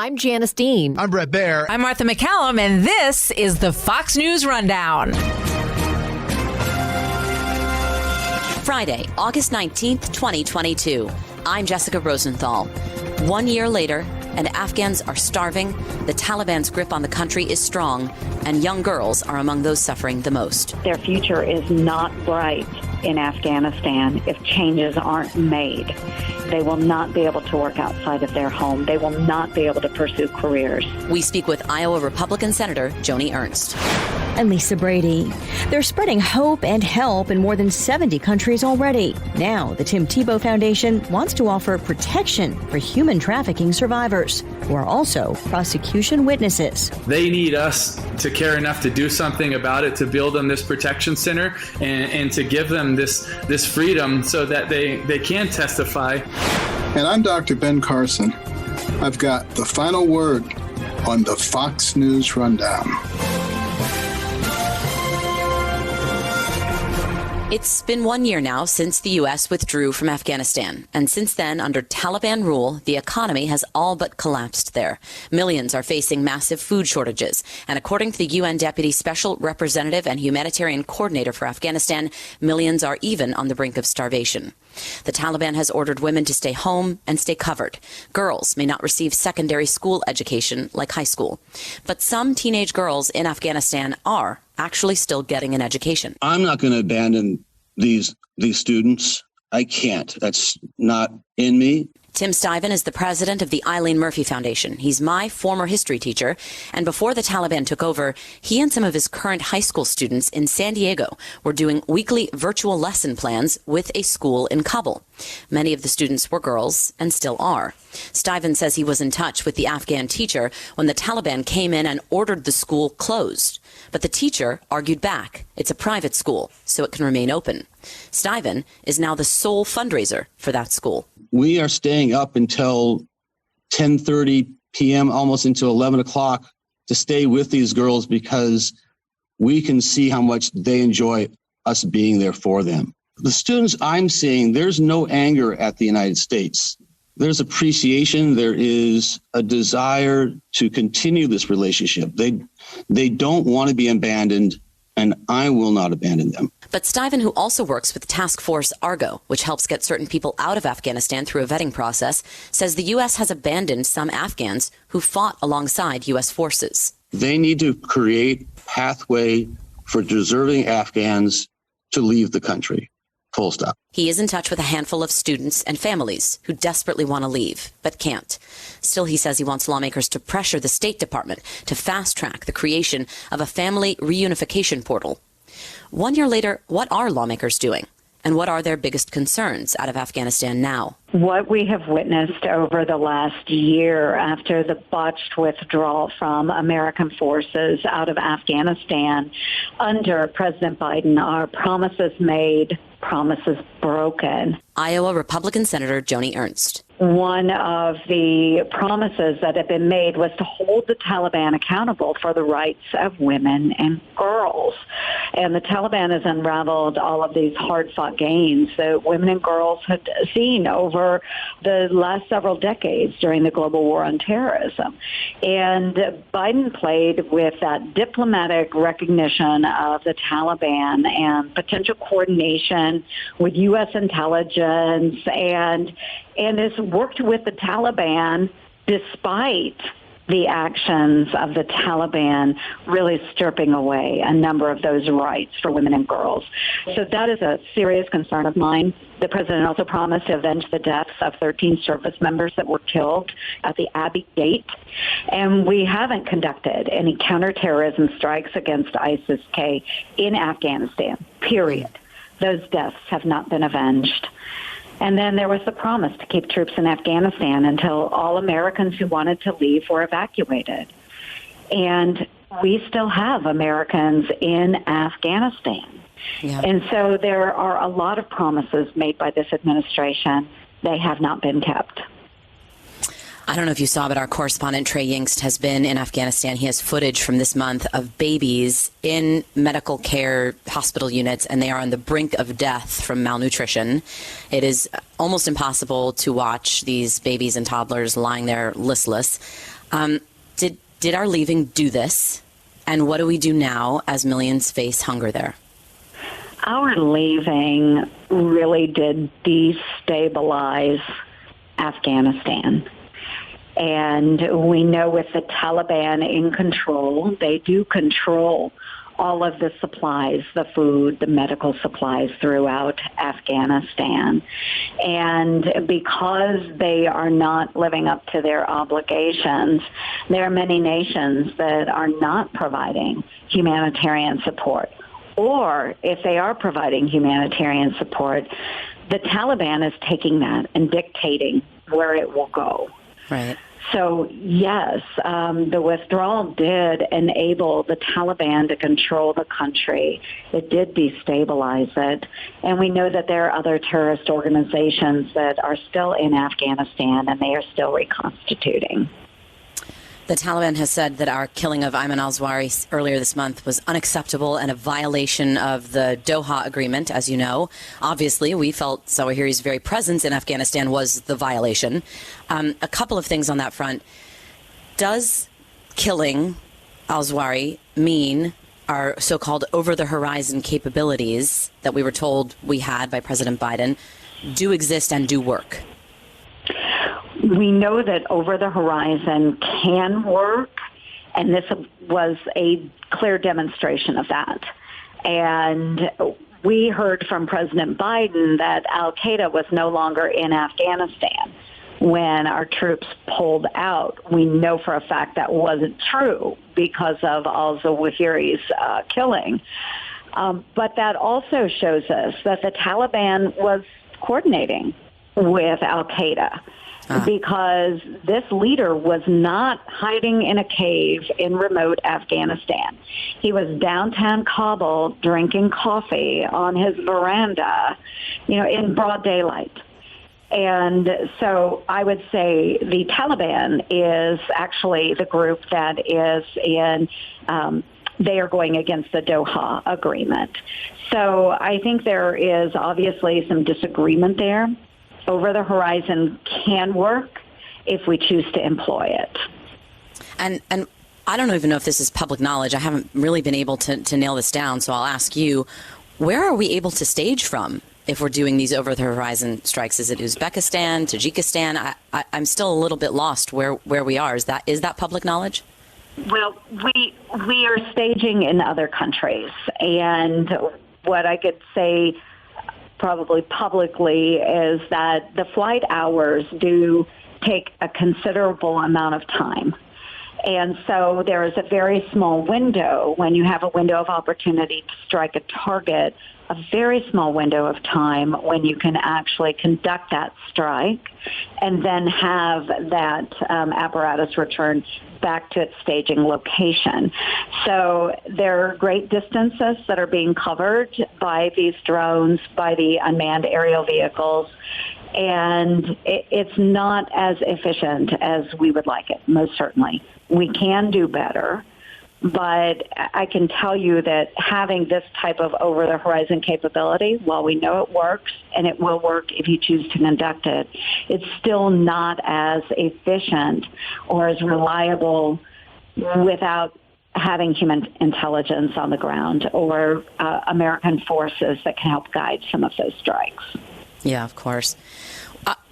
I'm Janice Dean. I'm Brett Baer. I'm Martha McCallum, and this is the Fox News Rundown. Friday, August 19th, 2022. I'm Jessica Rosenthal. 1 year later, and Afghans are starving, the Taliban's grip on the country is strong, and young girls are among those suffering the most. Their future is not bright in Afghanistan if changes aren't made. They will not be able to work outside of their home. They will not be able to pursue careers. We speak with Iowa Republican Senator Joni Ernst. And Lisa Brady. They're spreading hope and help in more than 70 countries already. Now, the Tim Tebow Foundation wants to offer protection for human trafficking survivors, who are also prosecution witnesses. They need us to care enough to do something about it, to build them this protection center and to give them this freedom so that they can testify. And I'm Dr. Ben Carson. I've got the final word on the Fox News Rundown. It's been 1 year now since the U.S. withdrew from Afghanistan. And since then, under Taliban rule, the economy has all but collapsed there. Millions are facing massive food shortages. And according to the UN Deputy Special Representative and Humanitarian Coordinator for Afghanistan, millions are even on the brink of starvation. The Taliban has ordered women to stay home and stay covered. Girls may not receive secondary school education like high school. But some teenage girls in Afghanistan are actually still getting an education. I'm not going to abandon these students. I can't. That's not in me. Tim Stuyven is the president of the Eileen Murphy Foundation. He's my former history teacher, and before the Taliban took over, he and some of his current high school students in San Diego were doing weekly virtual lesson plans with a school in Kabul. Many of the students were girls and still are. Stuyven says he was in touch with the Afghan teacher when the Taliban came in and ordered the school closed. But the teacher argued back. It's a private school, so it can remain open. Stuyven is now the sole fundraiser for that school. We are staying up until 10:30 p.m., almost into 11 o'clock, to stay with these girls because we can see how much they enjoy us being there for them. The students I'm seeing, there's no anger at the United States. There's appreciation. There is a desire to continue this relationship. They don't want to be abandoned, and I will not abandon them. But Stuyven, who also works with Task Force Argo, which helps get certain people out of Afghanistan through a vetting process, says the U.S. has abandoned some Afghans who fought alongside U.S. forces. They need to create a pathway for deserving Afghans to leave the country. Full stop. He is in touch with a handful of students and families who desperately want to leave, but can't. Still, he says he wants lawmakers to pressure the State Department to fast-track the creation of a family reunification portal. 1 year later, what are lawmakers doing? And what are their biggest concerns out of Afghanistan now? What we have witnessed over the last year after the botched withdrawal from American forces out of Afghanistan under President Biden are promises made, promises broken. Iowa Republican Senator Joni Ernst. One of the promises that have been made was to hold the Taliban accountable for the rights of women and girls. And the Taliban has unraveled all of these hard-fought gains that women and girls had seen over the last several decades during the global war on terrorism. And Biden played with that diplomatic recognition of the Taliban and potential coordination with U.S. intelligence and has worked with the Taliban despite the actions of the Taliban really stripping away a number of those rights for women and girls. So that is a serious concern of mine. The president also promised to avenge the deaths of 13 service members that were killed at the Abbey Gate. And we haven't conducted any counterterrorism strikes against ISIS-K in Afghanistan, period. Those deaths have not been avenged. And then there was the promise to keep troops in Afghanistan until all Americans who wanted to leave were evacuated. And we still have Americans in Afghanistan. Yeah. And so there are a lot of promises made by this administration. They have not been kept. I don't know if you saw, but our correspondent Trey Yingst has been in Afghanistan. He has footage from this month of babies in medical care hospital units, and they are on the brink of death from malnutrition. It is almost impossible to watch these babies and toddlers lying there listless. Did our leaving do this? And what do we do now as millions face hunger there? Our leaving really did destabilize Afghanistan. And we know with the Taliban in control, they do control all of the supplies, the food, the medical supplies throughout Afghanistan. And because they are not living up to their obligations, there are many nations that are not providing humanitarian support. Or if they are providing humanitarian support, the Taliban is taking that and dictating where it will go. Right. So, yes, the withdrawal did enable the Taliban to control the country. It did destabilize it. And we know that there are other terrorist organizations that are still in Afghanistan, and they are still reconstituting. The Taliban has said that our killing of Ayman al-Zawahiri earlier this month was unacceptable and a violation of the Doha Agreement, as you know. Obviously, we felt Zawahiri's very presence in Afghanistan was the violation. A couple of things on that front. Does killing al-Zawahiri mean our so-called over-the-horizon capabilities that we were told we had by President Biden do exist and do work? We know that over the horizon can work, and this was a clear demonstration of that. And we heard from President Biden that al-Qaeda was no longer in Afghanistan when our troops pulled out. We know for a fact that wasn't true because of al-Zawahiri's killing. But that also shows us that the Taliban was coordinating with al-Qaeda. Because this leader was not hiding in a cave in remote Afghanistan. He was downtown Kabul drinking coffee on his veranda, in broad daylight. And so I would say the Taliban is actually the group that is they are going against the Doha Agreement. So I think there is obviously some disagreement there. Over the horizon can work if we choose to employ it. And I don't even know if this is public knowledge. I haven't really been able to nail this down, so I'll ask you, where are we able to stage from if we're doing these over-the-horizon strikes? Is it Uzbekistan, Tajikistan? I'm still a little bit lost where we are. Is that public knowledge? Well, we are staging in other countries, and what I could say probably publicly is that the flight hours do take a considerable amount of time. And so there is a very small window when you have a window of opportunity to strike a target, a very small window of time when you can actually conduct that strike and then have that apparatus return back to its staging location. So there are great distances that are being covered by these drones, by the unmanned aerial vehicles, and it's not as efficient as we would like it, most certainly. We can do better, but I can tell you that having this type of over-the-horizon capability, while we know it works, and it will work if you choose to conduct it, it's still not as efficient or as reliable without having human intelligence on the ground or American forces that can help guide some of those strikes. Yeah, of course.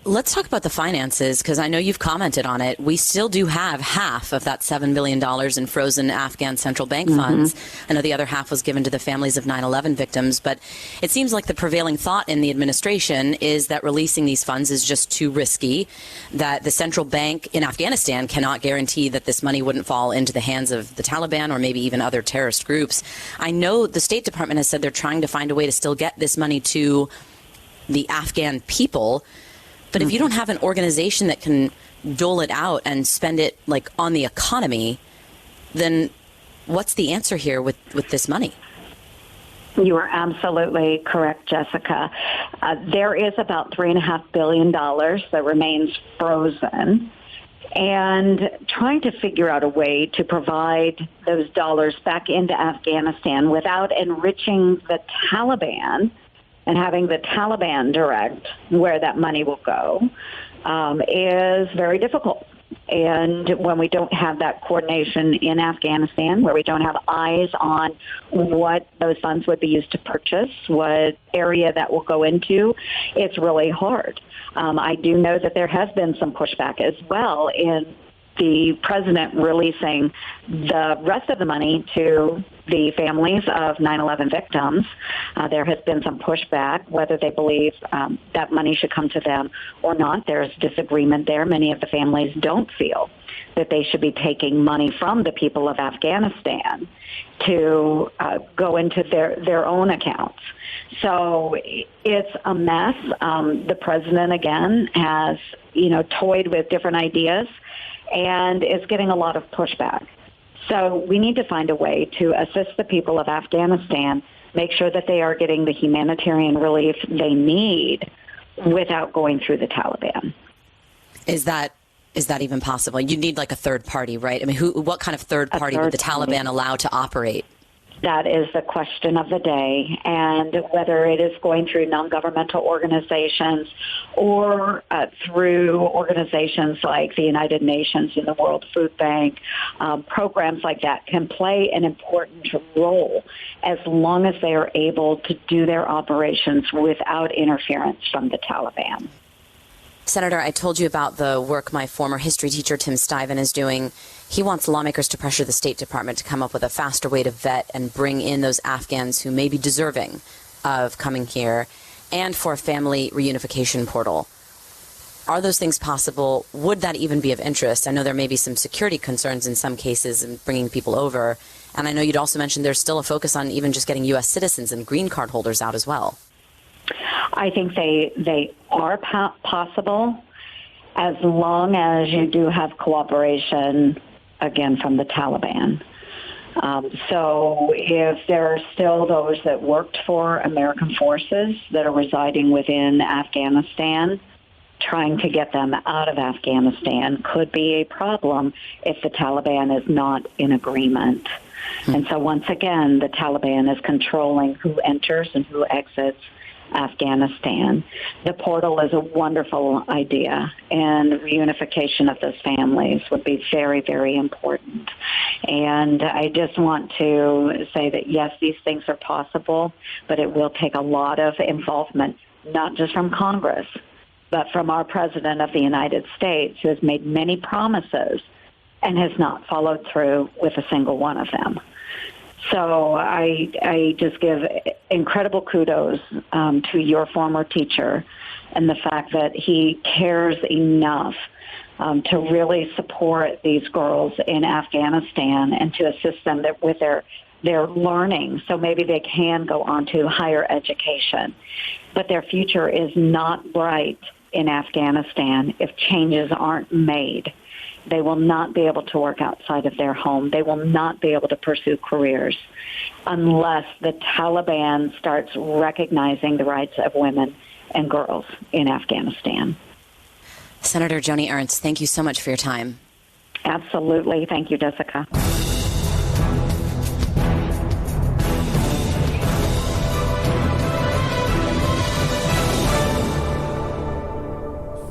Let's talk about the finances, because I know you've commented on it. We still do have half of that $7 billion in frozen Afghan central bank funds. I know the other half was given to the families of 9/11 victims, but it seems like the prevailing thought in the administration is that releasing these funds is just too risky, that the central bank in Afghanistan cannot guarantee that this money wouldn't fall into the hands of the Taliban or maybe even other terrorist groups. I know the State Department has said they're trying to find a way to still get this money to the Afghan people. But if you don't have an organization that can dole it out and spend it like on the economy, then what's the answer here with this money? You are absolutely correct, Jessica. There is about $3.5 billion that remains frozen. And trying to figure out a way to provide those dollars back into Afghanistan without enriching the Taliban and having the Taliban direct where that money will go is very difficult. And when we don't have that coordination in Afghanistan, where we don't have eyes on what those funds would be used to purchase, what area that will go into, it's really hard. I do know that there has been some pushback as well in the president releasing the rest of the money to the families of 9/11 victims. There has been some pushback, whether they believe that money should come to them or not. There's disagreement there. Many of the families don't feel that they should be taking money from the people of Afghanistan to go into their own accounts. So it's a mess. The president, again, has, toyed with different ideas and is getting a lot of pushback. So we need to find a way to assist the people of Afghanistan, make sure that they are getting the humanitarian relief they need without going through the Taliban. Is that even possible? You need like a third party, right? I mean, what kind of third party would the Taliban allow to operate? That is the question of the day, and whether it is going through non-governmental organizations or through organizations like the United Nations and the World Food Bank, programs like that can play an important role as long as they are able to do their operations without interference from the Taliban. Senator, I told you about the work my former history teacher, Tim Tebow, is doing. He wants lawmakers to pressure the State Department to come up with a faster way to vet and bring in those Afghans who may be deserving of coming here, and for a family reunification portal. Are those things possible? Would that even be of interest? I know there may be some security concerns in some cases in bringing people over. And I know you'd also mentioned there's still a focus on even just getting U.S. citizens and green card holders out as well. I think they are possible as long as you do have cooperation, again, from the Taliban. So if there are still those that worked for American forces that are residing within Afghanistan, trying to get them out of Afghanistan could be a problem if the Taliban is not in agreement. And so once again, the Taliban is controlling who enters and who exits Afghanistan. The portal is a wonderful idea, and reunification of those families would be very, very important. And I just want to say that, yes, these things are possible, but it will take a lot of involvement, not just from Congress, but from our President of the United States, who has made many promises and has not followed through with a single one of them. So I just give incredible kudos to your former teacher and the fact that he cares enough to really support these girls in Afghanistan and to assist them with their learning, so maybe they can go on to higher education. But their future is not bright in Afghanistan if changes aren't made. They will not be able to work outside of their home. They will not be able to pursue careers unless the Taliban starts recognizing the rights of women and girls in Afghanistan. Senator Joni Ernst, thank you so much for your time. Absolutely. Thank you, Jessica.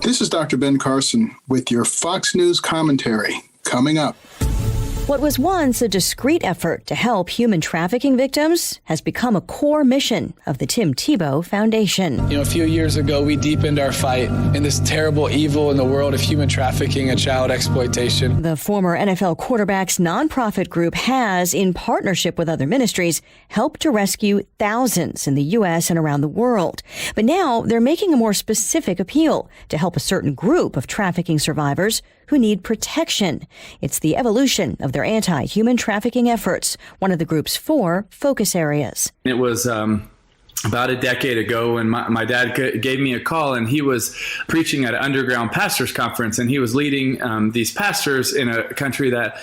This is Dr. Ben Carson with your Fox News commentary coming up. What was once a discreet effort to help human trafficking victims has become a core mission of the Tim Tebow Foundation. A few years ago, we deepened our fight in this terrible evil in the world of human trafficking and child exploitation. The former NFL quarterback's nonprofit group has, in partnership with other ministries, helped to rescue thousands in the U.S. and around the world. But now they're making a more specific appeal to help a certain group of trafficking survivors who need protection. It's the evolution of their anti-human trafficking efforts, one of the group's 4 focus areas. It was about a decade ago when my dad gave me a call, and he was preaching at an underground pastors conference, and he was leading these pastors in a country that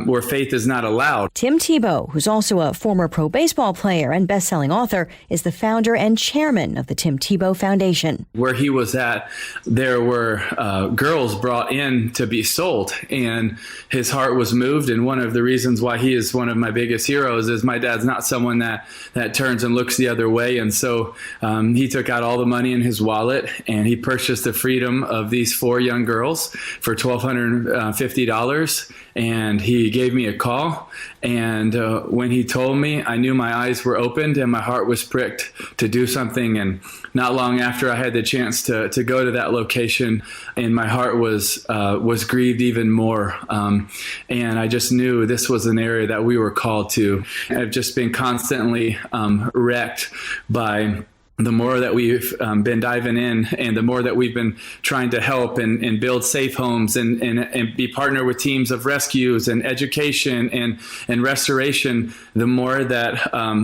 where faith is not allowed. Tim Tebow, who's also a former pro baseball player and best-selling author, is the founder and chairman of the Tim Tebow Foundation. Where he was at, there were girls brought in to be sold, and his heart was moved. And one of the reasons why he is one of my biggest heroes is my dad's not someone that turns and looks the other way away. And so he took out all the money in his wallet and he purchased the freedom of these 4 young girls for $1,250. And he gave me a call. And when he told me, I knew my eyes were opened and my heart was pricked to do something. And not long after, I had the chance to go to that location, and my heart was grieved even more. And I just knew this was an area that we were called to. I've just been constantly wrecked by the more that we've been diving in, and the more that we've been trying to help and build safe homes and be partnered with teams of rescues and education and restoration, the more that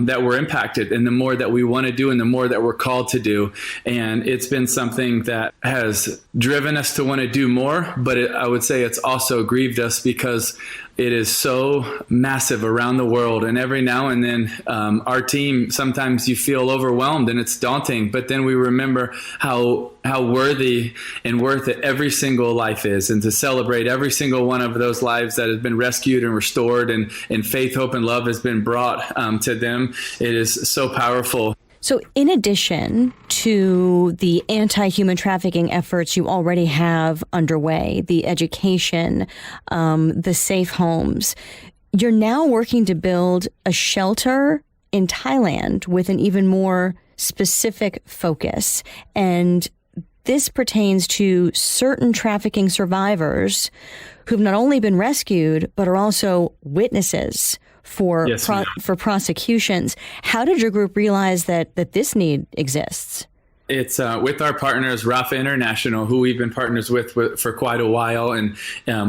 that we're impacted, and the more that we want to do, and the more that we're called to do. And it's been something that has driven us to want to do more, but I would say it's also grieved us because it is so massive around the world. And every now and then, our team, sometimes you feel overwhelmed and it's daunting, but then we remember how worthy and worth it every single life is, and to celebrate every single one of those lives that has been rescued and restored, and faith, hope, and love has been brought to them. It is so powerful. So in addition to the anti-human trafficking efforts you already have underway, the education, the safe homes, you're now working to build a shelter in Thailand with an even more specific focus. And this pertains to certain trafficking survivors who've not only been rescued, but are also witnesses for prosecutions. How did your group realize that this need exists? It's with our partners, Rafa International, who we've been partners with for quite a while, and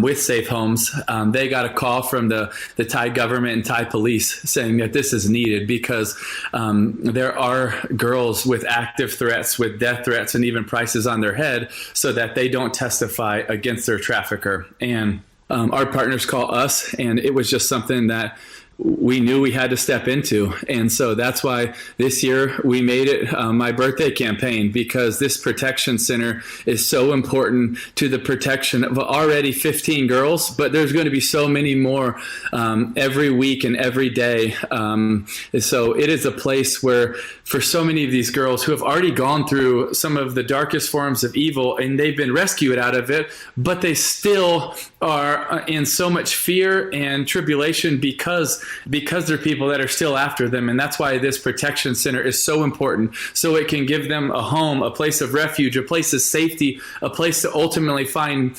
with Safe Homes. They got a call from the Thai government and Thai police saying that this is needed because there are girls with active threats, with death threats, and even prices on their head, so that they don't testify against their trafficker. And our partners call us, and it was just something that we knew we had to step into. And so that's why this year we made it my birthday campaign, because this protection center is so important to the protection of already 15 girls, but there's going to be so many more every week and every day. So it is a place where for so many of these girls who have already gone through some of the darkest forms of evil and they've been rescued out of it, but they still are in so much fear and tribulation because there are people that are still after them. And that's why this protection center is so important. So it can give them a home, a place of refuge, a place of safety, a place to ultimately find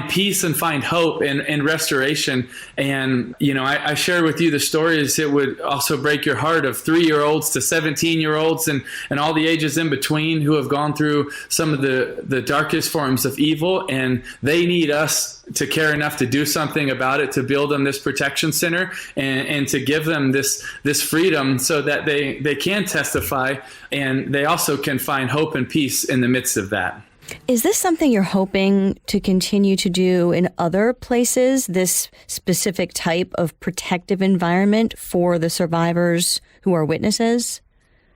peace and find hope and restoration. And, you know, I shared with you the stories. It would also break your heart of 3-year-olds to 17-year-olds and all the ages in between who have gone through some of the darkest forms of evil. And they need us to care enough to do something about it, to build them this protection center and to give them this freedom so that they can testify, and they also can find hope and peace in the midst of that. Is this something you're hoping to continue to do in other places, this specific type of protective environment for the survivors who are witnesses?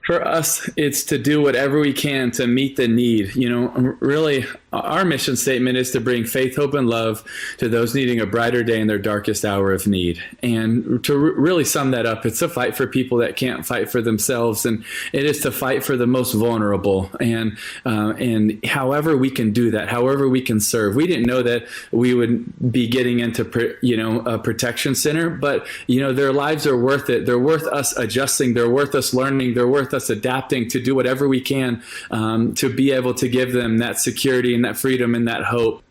For us, it's to do whatever we can to meet the need. You know, really, our mission statement is to bring faith, hope, and love to those needing a brighter day in their darkest hour of need. And to really sum that up, it's a fight for people that can't fight for themselves, and it is to fight for the most vulnerable. And however we can do that, however we can serve. We didn't know that we would be getting into, a protection center, but their lives are worth it. They're worth us adjusting. They're worth us learning. They're worth us adapting to do whatever we can to be able to give them that security and that freedom and that hope.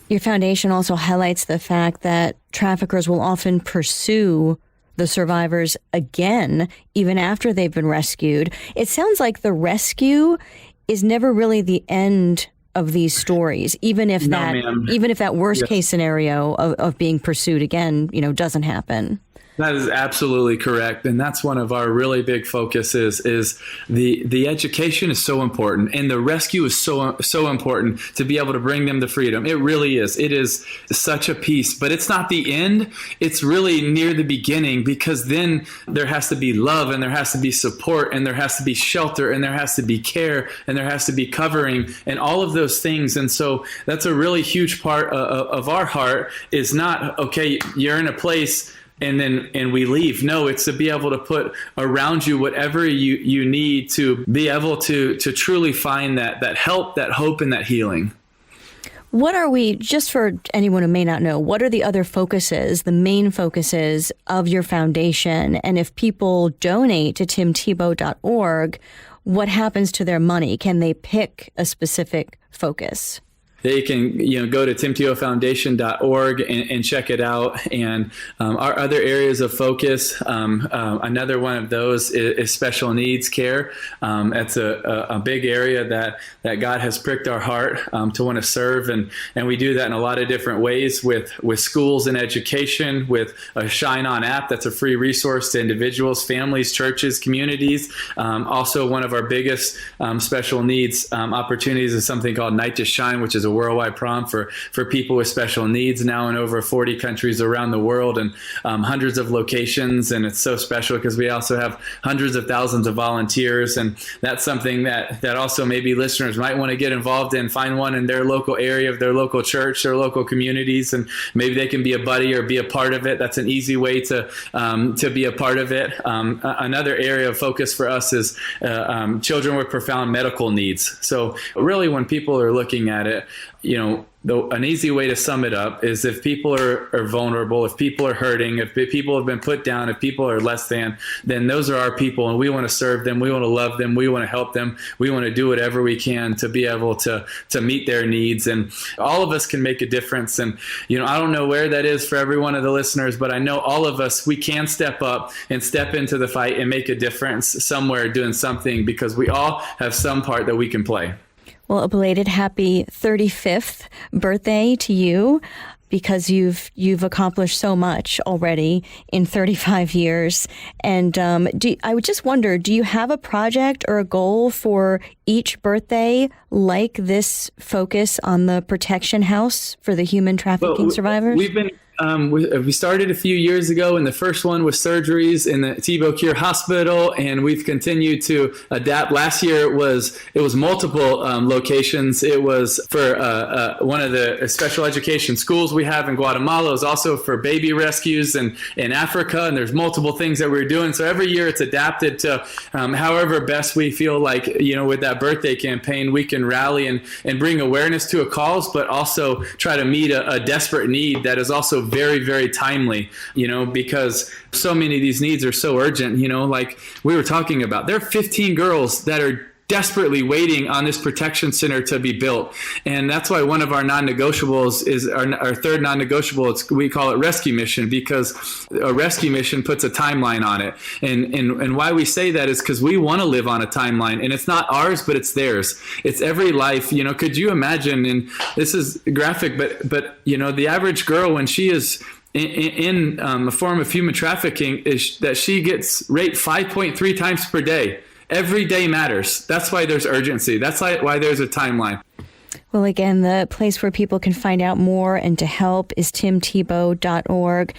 Your foundation also highlights the fact that traffickers will often pursue the survivors again, even after they've been rescued. It sounds like the rescue is never really the end of these stories, even if that worst case scenario of being pursued again, doesn't happen. That is absolutely correct. And that's one of our really big focuses is the education is so important, and the rescue is so important to be able to bring them the freedom. It really is. It is such a piece, but it's not the end. It's really near the beginning, because then there has to be love, and there has to be support, and there has to be shelter, and there has to be care, and there has to be covering, and all of those things. And so that's a really huge part of our heart is not, okay, you're in a place, and we leave. No, it's to be able to put around you whatever you need to be able to truly find that help, that hope, and that healing. What are we, just for anyone who may not know, what are the other focuses, the main focuses of your foundation? And if people donate to timtebow.org, what happens to their money? Can they pick a specific focus? They can, go to timtebowfoundation.org and check it out. And our other areas of focus, another one of those is special needs care. That's a big area that God has pricked our heart to want to serve. And we do that in a lot of different ways with schools and education, with a Shine On app that's a free resource to individuals, families, churches, communities. Also, one of our biggest special needs opportunities is something called Night to Shine, which is a worldwide prom for people with special needs, now in over 40 countries around the world, and hundreds of locations. And it's so special because we also have hundreds of thousands of volunteers. And that's something that also maybe listeners might want to get involved in, find one in their local area of their local church, their local communities, and maybe they can be a buddy or be a part of it. That's an easy way to be a part of it. Another area of focus for us is children with profound medical needs. So really, when people are looking at it, an easy way to sum it up is if people are vulnerable, if people are hurting, if people have been put down, if people are less than, then those are our people, and we want to serve them. We want to love them. We want to help them. We want to do whatever we can to be able to meet their needs. And all of us can make a difference. And, I don't know where that is for every one of the listeners, but I know all of us, we can step up and step into the fight and make a difference somewhere doing something, because we all have some part that we can play. Well, a belated happy 35th birthday to you, because you've accomplished so much already in 35 years. And I would just wonder, do you have a project or a goal for each birthday like this focus on the protection house for the human trafficking survivors? We started a few years ago, and the first one was surgeries in the Tebow Cure Hospital, and we've continued to adapt. Last year it was multiple locations. It was for one of the special education schools we have in Guatemala. It was also for baby rescues in Africa, and there's multiple things that we're doing. So every year it's adapted to however best we feel like, with that birthday campaign, we can rally and bring awareness to a cause, but also try to meet a desperate need that is also very, very timely, because so many of these needs are so urgent, like we were talking about. There are 15 girls that are desperately waiting on this protection center to be built. And that's why one of our non-negotiables is our third non-negotiable. We call it rescue mission, because a rescue mission puts a timeline on it. And why we say that is because we want to live on a timeline, and it's not ours, but it's theirs. It's every life. Could you imagine, and this is graphic, but the average girl, when she is in a form of human trafficking, is that she gets raped 5.3 times per day. Every day matters. That's why there's urgency. That's why there's a timeline. Well, again, the place where people can find out more and to help is timtebow.org.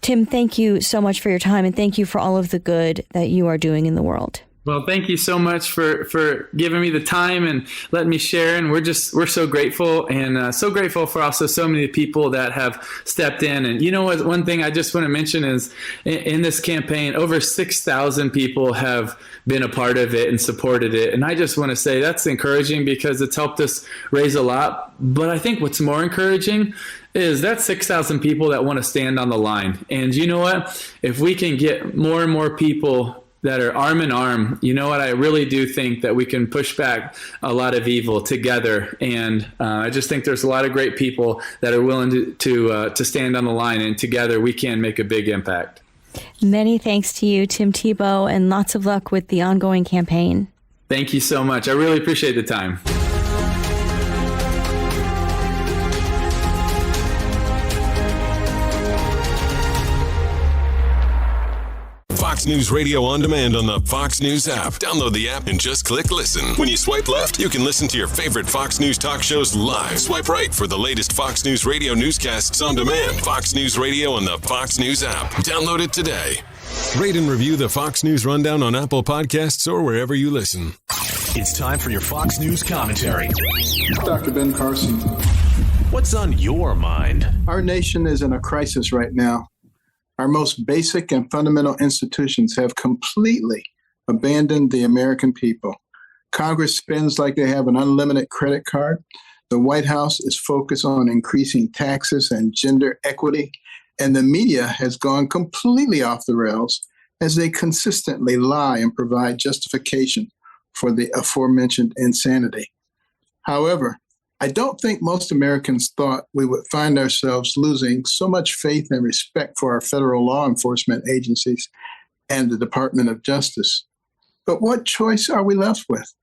Tim, thank you so much for your time, and thank you for all of the good that you are doing in the world. Well, thank you so much for giving me the time and letting me share. And we're so grateful, and so grateful for also so many people that have stepped in. And what? One thing I just want to mention is in this campaign, over 6,000 people have been a part of it and supported it. And I just want to say that's encouraging, because it's helped us raise a lot. But I think what's more encouraging is that 6,000 people that want to stand on the line. And you know what? If we can get more and more people that are arm in arm, I really do think that we can push back a lot of evil together. And I just think there's a lot of great people that are willing to stand on the line, and together we can make a big impact. Many thanks to you, Tim Tebow, and lots of luck with the ongoing campaign. Thank you so much. I really appreciate the time. Fox News Radio on demand on the Fox News app. Download the app and just click listen. When you swipe left, you can listen to your favorite Fox News talk shows live. Swipe right for the latest Fox News Radio newscasts on demand. Fox News Radio on the Fox News app. Download it today. Rate and review the Fox News Rundown on Apple Podcasts or wherever you listen. It's time for your Fox News commentary. Dr. Ben Carson. What's on your mind? Our nation is in a crisis right now. Our most basic and fundamental institutions have completely abandoned the American people. Congress spends like they have an unlimited credit card. The White House is focused on increasing taxes and gender equity, and the media has gone completely off the rails as they consistently lie and provide justification for the aforementioned insanity. However, I don't think most Americans thought we would find ourselves losing so much faith and respect for our federal law enforcement agencies and the Department of Justice. But what choice are we left with?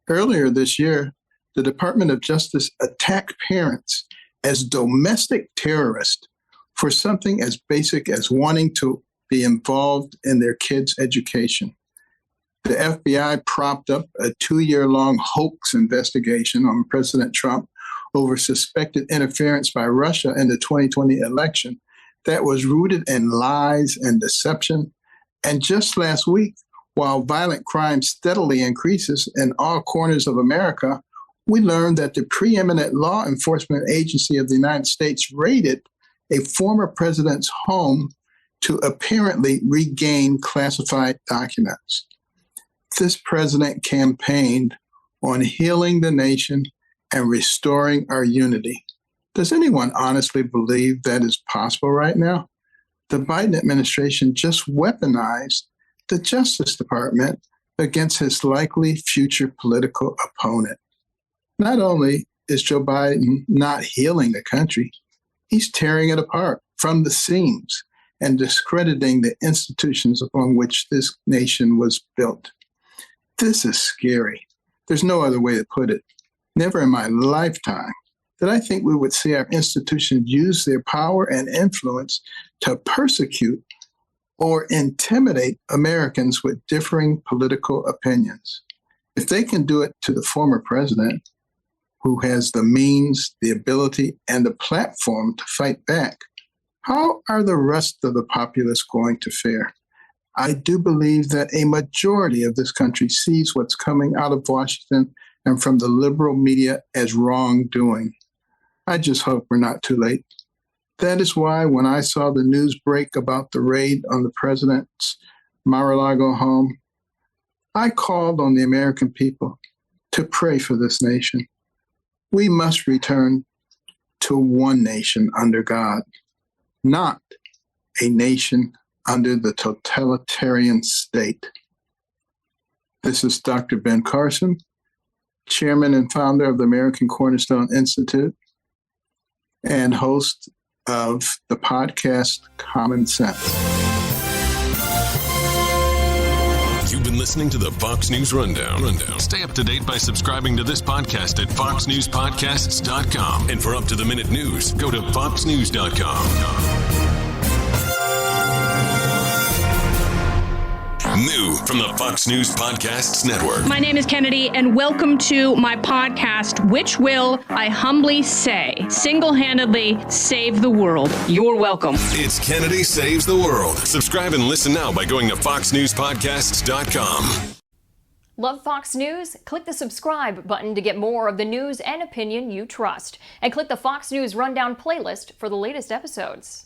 Earlier this year, the Department of Justice attacked parents as domestic terrorists for something as basic as wanting to be involved in their kids' education. The FBI propped up a 2-year-long hoax investigation on President Trump over suspected interference by Russia in the 2020 election that was rooted in lies and deception. And just last week, while violent crime steadily increases in all corners of America, we learned that the preeminent law enforcement agency of the United States raided a former president's home to apparently regain classified documents. This president campaigned on healing the nation and restoring our unity. Does anyone honestly believe that is possible right now? The Biden administration just weaponized the Justice Department against his likely future political opponent. Not only is Joe Biden not healing the country, he's tearing it apart from the seams and discrediting the institutions upon which this nation was built. This is scary. There's no other way to put it. Never in my lifetime did I think we would see our institutions use their power and influence to persecute or intimidate Americans with differing political opinions. If they can do it to the former president, who has the means, the ability, and the platform to fight back, how are the rest of the populace going to fare? I do believe that a majority of this country sees what's coming out of Washington and from the liberal media as wrongdoing. I just hope we're not too late. That is why when I saw the news break about the raid on the president's Mar-a-Lago home, I called on the American people to pray for this nation. We must return to one nation under God, not a nation under the totalitarian state. This is Dr. Ben Carson, Chairman and founder of the American Cornerstone Institute and host of the podcast Common Sense. You've been listening to the Fox News Rundown. Stay up to date by subscribing to this podcast at foxnewspodcasts.com. And for up-to-the-minute news, go to foxnews.com. New from the Fox News Podcasts Network. My name is Kennedy, and welcome to my podcast, which will, I humbly say, single-handedly save the world. You're welcome. It's Kennedy Saves the World. Subscribe and listen now by going to foxnewspodcasts.com. Love Fox News? Click the subscribe button to get more of the news and opinion you trust. And click the Fox News Rundown playlist for the latest episodes.